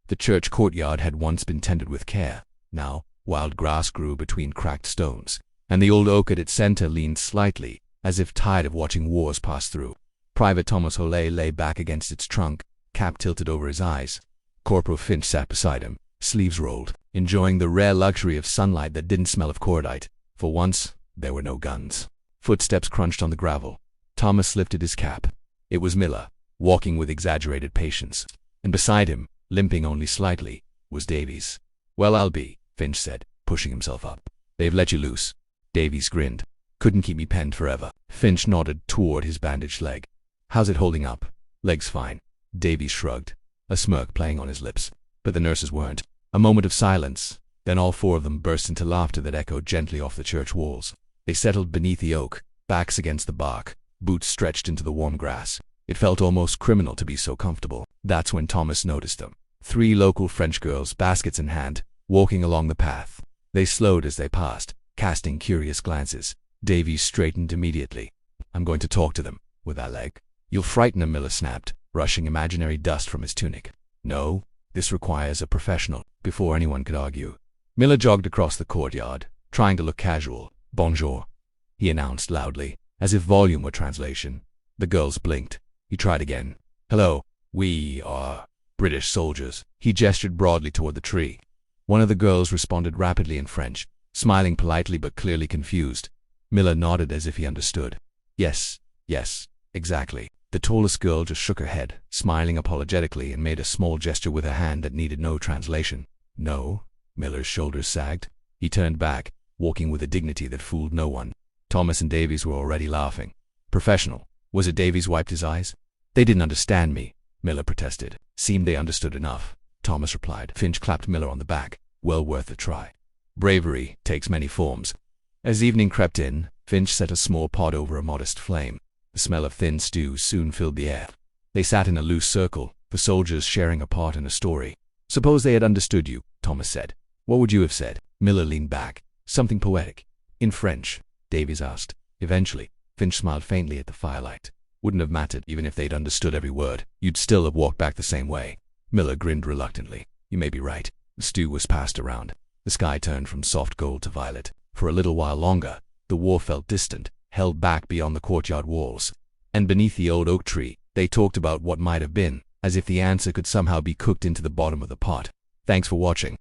The church courtyard had once been tended with care. Now, wild grass grew between cracked stones, and the old oak at its center leaned slightly, as if tired of watching wars pass through. Private Thomas Holey lay back against its trunk, cap tilted over his eyes. Corporal Finch sat beside him, sleeves rolled, enjoying the rare luxury of sunlight that didn't smell of cordite. For once, there were no guns. Footsteps crunched on the gravel. Thomas lifted his cap. It was Miller, walking with exaggerated patience. And beside him, limping only slightly, was Davies. "Well, I'll be," Finch said, pushing himself up. "They've let you loose." Davies grinned. "Couldn't keep me penned forever." Finch nodded toward his bandaged leg. "How's it holding up?" "Leg's fine." Davies shrugged, a smirk playing on his lips. But the nurses weren't. A moment of silence, then all four of them burst into laughter that echoed gently off the church walls. They settled beneath the oak, backs against the bark, boots stretched into the warm grass. It felt almost criminal to be so comfortable. That's when Thomas noticed them. 3 local French girls, baskets in hand, walking along the path. They slowed as they passed, casting curious glances. Davies straightened immediately. "I'm going to talk to them, with that leg." "You'll frighten them," Miller snapped, brushing imaginary dust from his tunic. "No, this requires a professional." Before anyone could argue, Miller jogged across the courtyard, trying to look casual. "Bonjour," he announced loudly, as if volume were translation. The girls blinked. He tried again. "Hello, we are British soldiers." He gestured broadly toward the tree. One of the girls responded rapidly in French, smiling politely but clearly confused. Miller nodded as if he understood. Yes, exactly." The tallest girl just shook her head, smiling apologetically, and made a small gesture with her hand that needed no translation. "No?" Miller's shoulders sagged. He turned back, walking with a dignity that fooled no one. Thomas and Davies were already laughing. "Professional." Was it Davies wiped his eyes? "They didn't understand me," Miller protested. "Seemed they understood enough," Thomas replied. Finch clapped Miller on the back. "Well worth a try." Bravery takes many forms. As evening crept in, Finch set a small pot over a modest flame. The smell of thin stew soon filled the air. They sat in a loose circle, the soldiers sharing a pot and a story. "Suppose they had understood you," Thomas said. "What would you have said?" Miller leaned back. "Something poetic." "In French?" Davies asked. "Eventually." Finch smiled faintly at the firelight. "Wouldn't have mattered even if they'd understood every word. You'd still have walked back the same way." Miller grinned reluctantly. "You may be right." The stew was passed around. The sky turned from soft gold to violet. For a little while longer, the war felt distant, held back beyond the courtyard walls. And beneath the old oak tree, they talked about what might have been, as if the answer could somehow be cooked into the bottom of the pot. Thanks for watching.